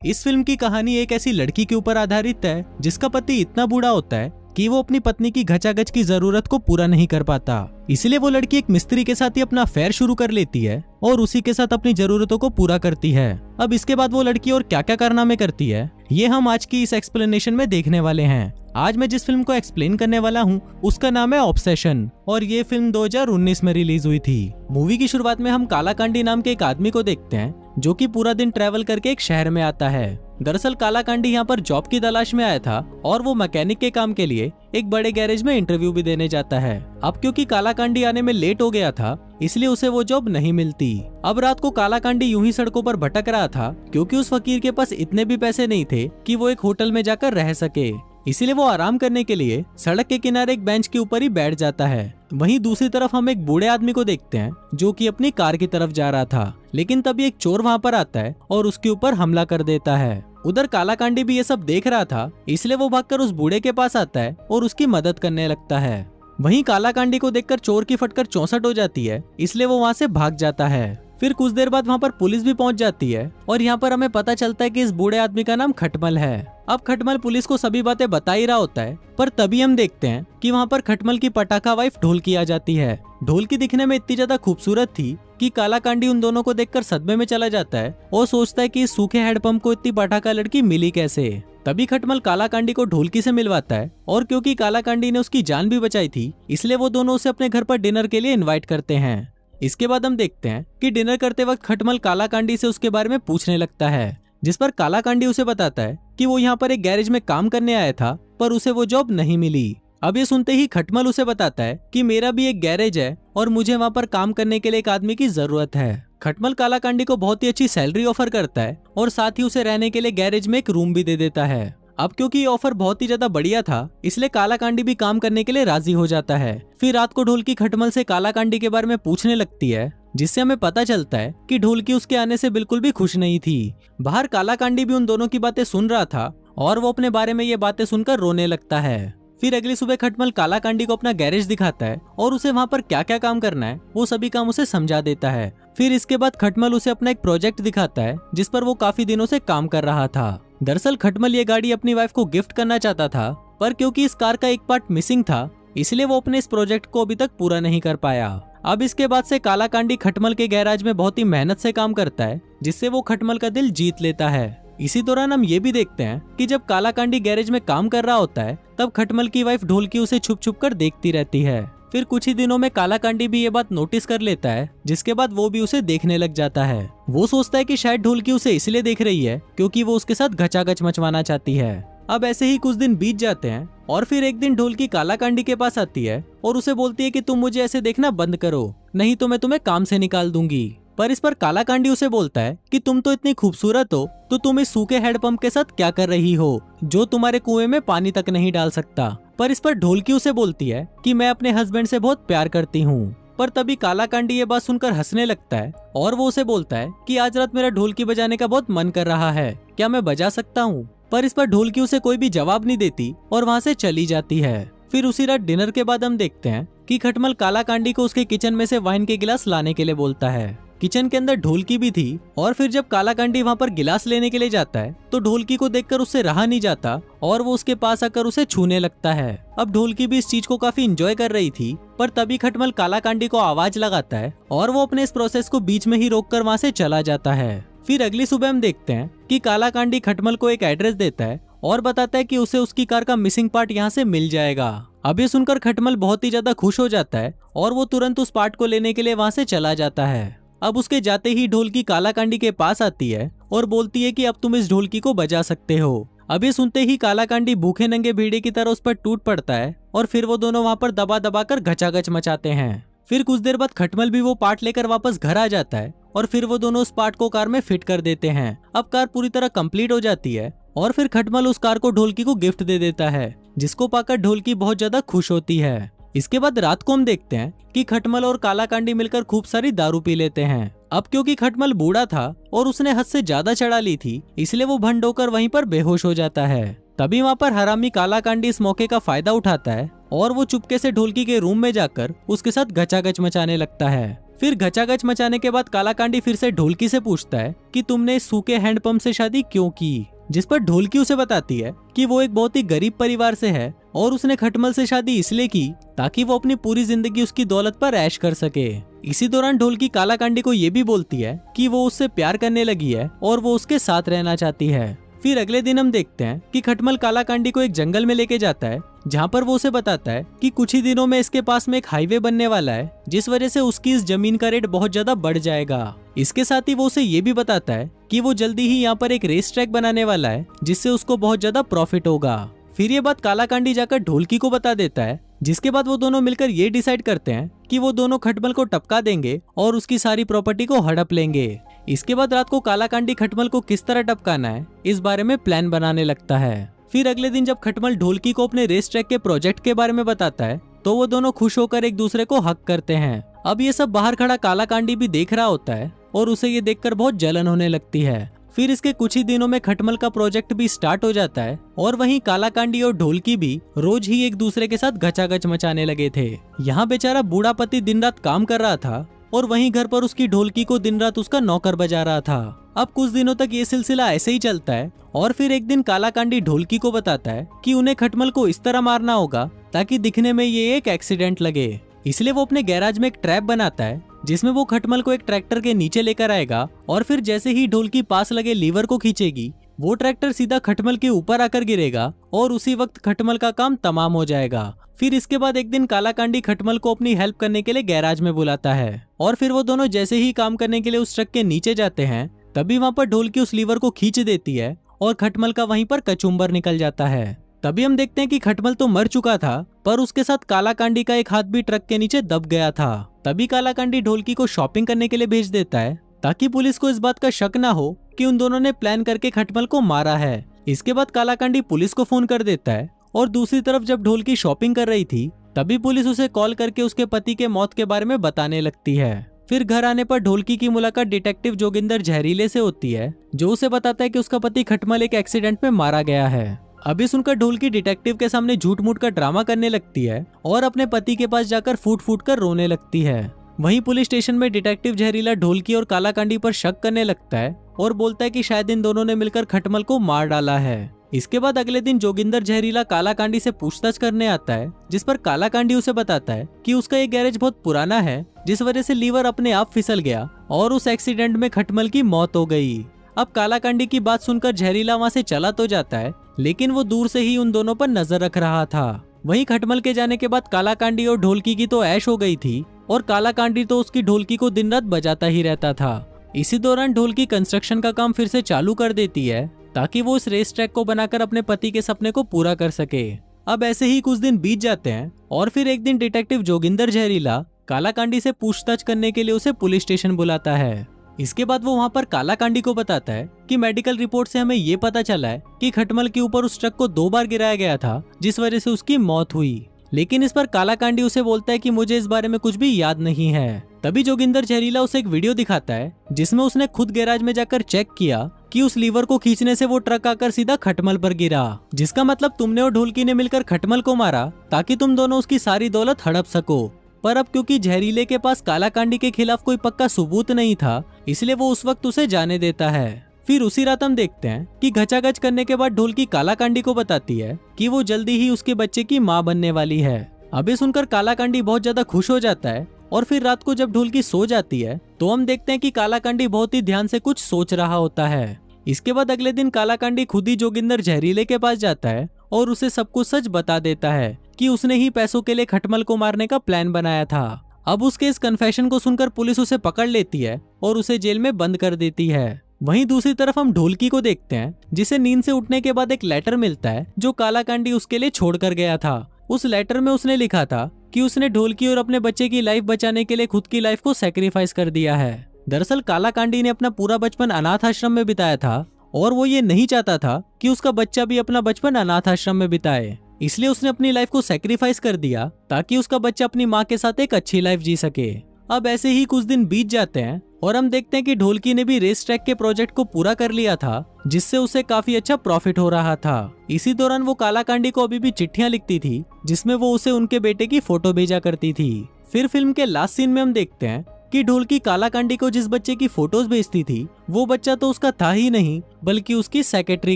इस फिल्म की कहानी एक ऐसी लड़की के ऊपर आधारित है जिसका पति इतना बूढ़ा होता है कि वो अपनी पत्नी की घचाघच की जरूरत को पूरा नहीं कर पाता। इसलिए वो लड़की एक मिस्त्री के साथ ही अपना अफेयर शुरू कर लेती है और उसी के साथ अपनी जरूरतों को पूरा करती है। अब इसके बाद वो लड़की और क्या क्या कारनामे करती है ये हम आज की इस एक्सप्लेनेशन में देखने वाले हैं। आज मैं जिस फिल्म को एक्सप्लेन करने वाला हूँ उसका नाम है ऑब्सेशन और ये फिल्म 2019 में रिलीज हुई थी। मूवी की शुरुआत में हम कालाकांडी नाम के एक आदमी को देखते हैं जो कि पूरा दिन ट्रैवल करके एक शहर में आता है। दरअसल कालाकांडी यहाँ पर जॉब की तलाश में आया था और वो मैकेनिक के काम के लिए एक बड़े गैरेज में इंटरव्यू भी देने जाता है। अब क्योंकि कालाकांडी आने में लेट हो गया था इसलिए उसे वो जॉब नहीं मिलती। अब रात को कालाकांडी यूं ही सड़कों पर भटक रहा था क्योंकि उस फकीर के पास इतने भी पैसे नहीं थे कि वो एक होटल में जाकर रह सके। इसीलिए वो आराम करने के लिए सड़क के किनारे एक बेंच के ऊपर ही बैठ जाता है। वहीं दूसरी तरफ हम एक बूढ़े आदमी को देखते हैं जो कि अपनी कार की तरफ जा रहा था, लेकिन तभी एक चोर वहां पर आता है और उसके ऊपर हमला कर देता है। उधर कालाकांडी भी ये सब देख रहा था इसलिए वो भागकर उस बूढ़े के पास आता है और उसकी मदद करने लगता है। वहीं कालाकांडी को देखकर चोर की फटकर 64 हो जाती है इसलिए वो वहां से भाग जाता है। फिर कुछ देर बाद वहां पर पुलिस भी पहुंच जाती है और यहाँ पर हमें पता चलता है कि इस बूढ़े आदमी का नाम खटमल है। अब खटमल पुलिस को सभी बातें बता ही रहा होता है पर तभी हम देखते हैं कि वहाँ पर खटमल की पटाखा वाइफ ढोलकी आ जाती है। ढोलकी दिखने में इतनी ज्यादा खूबसूरत थी कि कालाकांडी उन दोनों को देखकर सदमे में चला जाता है और सोचता है कि इस सूखे हैंडपंप को इतनी पटाखा लड़की मिली कैसे। तभी खटमल कालाकांडी को ढोलकी से मिलवाता है और क्योंकि कालाकांडी ने उसकी जान भी बचाई थी इसलिए वो दोनों उसे अपने घर पर डिनर के लिए इन्वाइट करते हैं। इसके बाद हम देखते हैं कि डिनर करते वक्त खटमल कालाकांडी से उसके बारे में पूछने लगता है, जिस पर कालाकांडी उसे बताता है कि वो यहाँ पर एक गैरेज में काम करने आया था पर उसे वो जॉब नहीं मिली। अब ये सुनते ही खटमल उसे बताता है कि मेरा भी एक गैरेज है और मुझे वहाँ पर काम करने के लिए एक आदमी की जरूरत है। खटमल कालाकांडी को बहुत ही अच्छी सैलरी ऑफर करता है और साथ ही उसे रहने के लिए गैरेज में एक रूम भी दे देता है। अब क्योंकि ये ऑफर बहुत ही ज्यादा बढ़िया था इसलिए कालाकांडी भी काम करने के लिए राजी हो जाता है। फिर रात को ढोलकी खटमल से कालाकांडी के बारे में पूछने लगती है जिससे हमें पता चलता है कि ढोलकी उसके आने से बिल्कुल भी खुश नहीं थी। बाहर कालाकांडी भी उन दोनों की बातें सुन रहा था और वो अपने बारे में ये बातें सुनकर रोने लगता है। फिर अगली सुबह खटमल कालाकांडी को अपना गैरेज दिखाता है और उसे वहाँ पर क्या क्या काम करना है वो सभी काम उसे समझा देता है। फिर इसके बाद खटमल उसे अपना एक प्रोजेक्ट दिखाता है जिस पर वो काफी दिनों से काम कर रहा था। दरअसल खटमल ये गाड़ी अपनी वाइफ को गिफ्ट करना चाहता था पर क्योंकि इस कार का एक पार्ट मिसिंग था इसलिए वो अपने इस प्रोजेक्ट को अभी तक पूरा नहीं कर पाया। अब इसके बाद से कालाकांडी खटमल के गैराज में बहुत ही मेहनत से काम करता है जिससे वो खटमल का दिल जीत लेता है। इसी दौरान हम ये भी देखते हैं कि जब कालाकांडी गैरेज में काम कर रहा होता है तब खटमल की वाइफ ढोलकी उसे छुप छुप कर देखती रहती है। फिर कुछ ही दिनों में कालाकांडी भी ये बात नोटिस कर लेता है जिसके बाद वो भी उसे देखने लग जाता है। वो सोचता है कि शायद ढोलकी उसे इसलिए देख रही है क्योंकि वो उसके साथ घचाघच मचवाना चाहती है। अब ऐसे ही कुछ दिन बीत जाते हैं और फिर एक दिन ढोलकी कालाकांडी के पास आती है और उसे बोलती है कि तुम मुझे ऐसे देखना बंद करो नहीं तो मैं तुम्हें काम से निकाल दूंगी। पर इस पर कालाकांडी उसे बोलता है कि तुम तो इतनी खूबसूरत हो तो तुम इस सूखे हैंडपंप के साथ क्या कर रही हो जो तुम्हारे कुएं में पानी तक नहीं डाल सकता। पर इस पर ढोलकी उसे बोलती है कि मैं अपने हस्बैंड से बहुत प्यार करती हूँ। पर तभी कालाकांडी ये बात सुनकर हंसने लगता है और वो उसे बोलता है कि आज रात मेरा ढोलकी बजाने का बहुत मन कर रहा है, क्या मैं बजा सकता हूँ। पर इस पर ढोलकी उसे कोई भी जवाब नहीं देती और वहाँ से चली जाती है। फिर उसी रात डिनर के बाद हम देखते हैं कि खटमल कालाकांडी को उसके किचन में से वाइन के गिलास लाने के लिए बोलता है। किचन के अंदर ढोलकी भी थी और फिर जब कालाकांडी वहाँ पर गिलास लेने के लिए जाता है तो ढोलकी को देखकर उससे रहा नहीं जाता और वो उसके पास आकर उसे छूने लगता है। अब ढोलकी भी इस चीज को काफी एंजॉय कर रही थी पर तभी खटमल कालाकांडी को आवाज लगाता है और वो अपने इस प्रोसेस को बीच में ही रोककर वहाँ से चला जाता है। फिर अगली सुबह हम देखते हैं कि कालाकांडी खटमल को एक एड्रेस देता है और बताता है कि उसे उसकी कार का मिसिंग पार्ट यहाँ से मिल जाएगा। अब ये सुनकर खटमल बहुत ही ज्यादा खुश हो जाता है और वो तुरंत उस पार्ट को लेने के लिए वहाँ से चला जाता है। अब उसके जाते ही ढोलकी कालाकांडी के पास आती है और बोलती है कि अब तुम इस ढोलकी को बजा सकते हो। अब ये सुनते ही कालाकांडी भूखे नंगे भेड़िए की तरह उस पर टूट पड़ता है और फिर वो दोनों वहाँ पर दबा दबा कर घचाघच मचाते हैं। फिर कुछ देर बाद खटमल भी वो पार्ट लेकर वापस घर आ जाता है और फिर वो दोनों उस पार्ट को कार में फिट कर देते हैं। अब कार पूरी तरह कंप्लीट हो जाती है और फिर खटमल उस कार को ढोलकी को गिफ्ट दे देता है जिसको पाकर ढोलकी बहुत ज्यादा खुश होती है। इसके बाद रात को हम देखते हैं कि खटमल और कालाकांडी मिलकर खूब सारी दारू पी लेते हैं। अब क्योंकि खटमल बूढ़ा था और उसने हद से ज्यादा चढ़ा ली थी इसलिए वो भंड होकर वहीं पर बेहोश हो जाता है। तभी वहाँ पर हरामी कालाकांडी इस मौके का फायदा उठाता है और वो चुपके से ढोलकी के रूम में जाकर उसके साथ घचाघच मचाने लगता है। फिर घचाघच मचाने के बाद कालाकांडी फिर से ढोलकी से पूछता है कि तुमने इस सूखे हैंडपंप से शादी क्यों की, जिस पर ढोलकी उसे बताती है कि वो एक बहुत ही गरीब परिवार से है और उसने खटमल से शादी इसलिए की ताकि वो अपनी पूरी जिंदगी उसकी दौलत पर ऐश कर सके। इसी दौरान ढोलकी कालाकांडी को ये भी बोलती है कि वो उससे प्यार करने लगी है और वो उसके साथ रहना चाहती है। फिर अगले दिन हम देखते हैं कि खटमल कालाकांडी को एक जंगल में लेके जाता है, जहाँ पर वो उसे बताता है कि कुछ ही दिनों में इसके पास में एक हाईवे बनने वाला है, जिस वजह से उसकी इस जमीन का रेट बहुत ज्यादा बढ़ जाएगा। इसके साथ ही वो उसे ये भी बताता है कि वो जल्दी ही यहाँ पर एक रेस ट्रैक बनाने वाला है, जिससे उसको बहुत ज्यादा प्रॉफिट होगा। फिर ये बात कालाकांडी जाकर ढोलकी को बता देता है, जिसके बाद वो दोनों मिलकर ये डिसाइड करते हैं कि वो दोनों खटमल को टपका देंगे और उसकी सारी प्रॉपर्टी को हड़प लेंगे। इसके बाद रात को कालाकांडी खटमल को किस तरह टपकाना है इस बारे में प्लान बनाने लगता है। फिर अगले दिन जब खटमल ढोलकी को अपने रेस ट्रैक के प्रोजेक्ट के बारे में बताता है तो वो दोनों खुश होकर एक दूसरे को हक करते हैं। अब ये सब बाहर खड़ा कालाकांडी भी देख रहा होता है और उसे ये देखकर बहुत जलन होने लगती है। फिर इसके कुछ ही दिनों में खटमल का प्रोजेक्ट भी स्टार्ट हो जाता है और वहीं कालाकांडी और ढोलकी भी रोज ही एक दूसरे के साथ घचाघच मचाने लगे थे। यहाँ बेचारा बूढ़ा पति दिन रात काम कर रहा था और वहीं घर पर उसकी ढोलकी को दिन रात उसका नौकर बजा रहा था। अब कुछ दिनों तक ये सिलसिला ऐसे ही चलता है और फिर एक दिन कालाकांडी ढोलकी को बताता है कि उन्हें खटमल को इस तरह मारना होगा ताकि दिखने में ये एक एक्सीडेंट लगे। इसलिए वो अपने गैराज में एक ट्रैप बनाता है जिसमें वो खटमल को एक ट्रैक्टर के नीचे लेकर आएगा और फिर जैसे ही ढोलकी पास लगे लीवर को खींचेगी वो ट्रैक्टर सीधा खटमल के ऊपर आकर गिरेगा और उसी वक्त खटमल का काम तमाम हो जाएगा। फिर इसके बाद एक दिन कालाकांडी खटमल को अपनी हेल्प करने के लिए गैराज में बुलाता है और फिर वो दोनों जैसे ही काम करने के लिए उस ट्रक के नीचे जाते हैं तभी वहाँ पर ढोलकी उस लीवर को खींच देती है और खटमल का वहीं पर कचुम्बर निकल जाता है। तभी हम देखते हैं कि खटमल तो मर चुका था पर उसके साथ कालाकांडी का एक हाथ भी ट्रक के नीचे दब गया था। तभी कालाकांडी ढोलकी को शॉपिंग करने के लिए भेज देता है ताकि पुलिस को इस बात का शक ना हो कि उन दोनों ने प्लान करके खटमल को मारा है। इसके बाद कालाकांडी पुलिस को फोन कर देता है और दूसरी तरफ जब ढोलकी शॉपिंग कर रही थी तभी पुलिस उसे कॉल करके उसके पति के मौत के बारे में बताने लगती है। फिर घर आने पर ढोलकी की मुलाकात डिटेक्टिव जोगिंदर जहरीले से होती है जो उसे बताता है कि उसका पति खटमल एक एक्सीडेंट में मारा गया है। अभी सुनकर ढोलकी डिटेक्टिव के सामने झूठ मूठ का ड्रामा करने लगती है और अपने पति के पास जाकर फूट फूट कर रोने लगती है। वहीं पुलिस स्टेशन में डिटेक्टिव जहरीला ढोलकी और कालाकांडी पर शक करने लगता है और बोलता है कि शायद इन दोनों ने मिलकर खटमल को मार डाला है। इसके बाद अगले दिन जोगिंदर जहरीला कालाकांडी से पूछताछ करने आता है जिस पर कालाकांडी उसे बताता है कि उसका ये गैरेज बहुत पुराना है जिस वजह से लीवर अपने आप फिसल गया और उस एक्सीडेंट में खटमल की मौत हो गई। अब कालाकांडी की बात सुनकर जहरीला वहाँ से चला तो जाता है लेकिन वो दूर से ही उन दोनों पर नजर रख रहा था। वहीं खटमल के जाने के बाद कालाकांडी और ढोलकी की तो ऐश हो गई थी और कालाकांडी तो उसकी ढोलकी को दिन रात बजाता ही रहता था। इसी दौरान ढोलकी कंस्ट्रक्शन का काम फिर से चालू कर देती है ताकि वो इस रेस ट्रैक को बनाकर अपने पति के सपने को पूरा कर सके। अब ऐसे ही कुछ दिन बीत जाते हैं और फिर एक दिन डिटेक्टिव जोगिंदर जहरीला कालाकांडी से पूछताछ करने के लिए उसे पुलिस स्टेशन बुलाता है। इसके बाद वो वहाँ पर कालाकांडी को बताता है कि मेडिकल रिपोर्ट से हमें ये पता चला है कि खटमल के ऊपर उस ट्रक को 2 बार गिराया गया था जिस वजह से उसकी मौत हुई। लेकिन इस पर कालाकांडी उसे बोलता है कि मुझे इस बारे में कुछ भी याद नहीं है। तभी जोगिंदर जहरीला उसे एक वीडियो दिखाता है जिसमें उसने खुद गैराज में जाकर चेक किया कि उस लीवर को खींचने से वो ट्रक आकर सीधा खटमल पर गिरा, जिसका मतलब तुमने और ढोलकी ने मिलकर खटमल को मारा ताकि तुम दोनों उसकी सारी दौलत हड़प सको। पर अब क्योंकि जहरीले के पास कालाकांडी के खिलाफ कोई पक्का सबूत नहीं था इसलिए वो उस वक्त उसे जाने देता है। फिर उसी रात हम देखते हैं कि घचाघच करने के बाद ढोलकी कालाकांडी को बताती है कि वो जल्दी ही उसके बच्चे की माँ बनने वाली है। अभी सुनकर कालाकांडी बहुत ज्यादा खुश हो जाता है और फिर रात को जब ढोलकी सो जाती है तो हम देखते हैं कि कालाकांडी बहुत ही ध्यान से कुछ सोच रहा होता है। इसके बाद अगले दिन कालाकांडी खुद ही जोगिंदर जहरीले के पास जाता है और उसे सब कुछ सच बता देता है कि उसने ही पैसों के लिए खटमल को मारने का प्लान बनाया था। अब उसके इस कन्फेशन को सुनकर पुलिस उसे पकड़ लेती है और उसे जेल में बंद कर देती है। वहीं दूसरी तरफ हम ढोलकी को देखते हैं जिसे नींद से उठने के बाद एक लेटर मिलता है जो कालाकांडी उसके लिए छोड़कर गया था। उस लेटर में उसने लिखा था कि उसने ढोलकी और अपने बच्चे की लाइफ बचाने के लिए खुद की लाइफ को सैक्रिफाइस कर दिया है। दरअसल कालाकांडी ने अपना पूरा बचपन अनाथ आश्रम में बिताया था और वो ये नहीं चाहता था कि उसका बच्चा भी अपना बचपन अनाथ आश्रम में बिताए, इसलिए उसने अपनी लाइफ को सैक्रिफाइस कर दिया ताकि उसका बच्चा अपनी माँ के साथ एक अच्छी लाइफ जी सके। अब ऐसे ही कुछ दिन बीत जाते हैं और हम देखते हैं कि ढोलकी ने भी रेस ट्रैक के प्रोजेक्ट को पूरा कर लिया था जिससे उसे काफी अच्छा प्रॉफिट हो रहा था। इसी दौरान वो कालाकांडी को अभी भी चिट्ठियां लिखती थी जिसमें वो उसे उनके बेटे की फोटो भेजा करती थी। फिर फिल्म के लास्ट सीन में हम देखते हैं कि ढोलकी कालाकांडी को जिस बच्चे की फोटोज भेजती थी वो बच्चा तो उसका था ही नहीं बल्कि उसकी सेक्रेटरी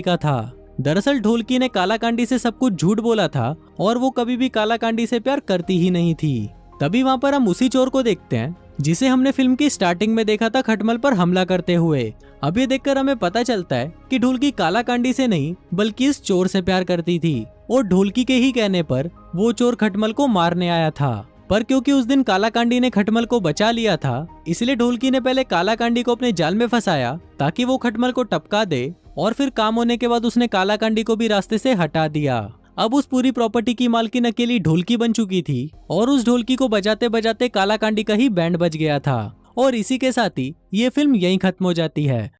का था। दरअसल ढोलकी ने कालाकांडी से सब कुछ झूठ बोला था और वो कभी भी कालाकांडी से प्यार करती ही नहीं थी। तभी वहाँ पर हम उसी चोर को देखते हैं जिसे हमने फिल्म की स्टार्टिंग में देखा था खटमल पर हमला करते हुए। अब ये देखकर हमें पता चलता है कि ढोलकी कालाकांडी से नहीं बल्कि इस चोर से प्यार करती थी और ढोलकी के ही कहने पर वो चोर खटमल को मारने आया था। पर क्योंकि उस दिन कालाकांडी ने खटमल को बचा लिया था इसलिए ढोलकी ने पहले कालाकांडी को अपने जाल में फंसाया ताकि वो खटमल को टपका दे और फिर काम होने के बाद उसने कालाकांडी को भी रास्ते से हटा दिया। अब उस पूरी प्रॉपर्टी की मालकिन अकेली ढोलकी बन चुकी थी और उस ढोलकी को बजाते बजाते कालाकांडी का ही बैंड बज गया था। और इसी के साथ ही ये फिल्म यहीं खत्म हो जाती है।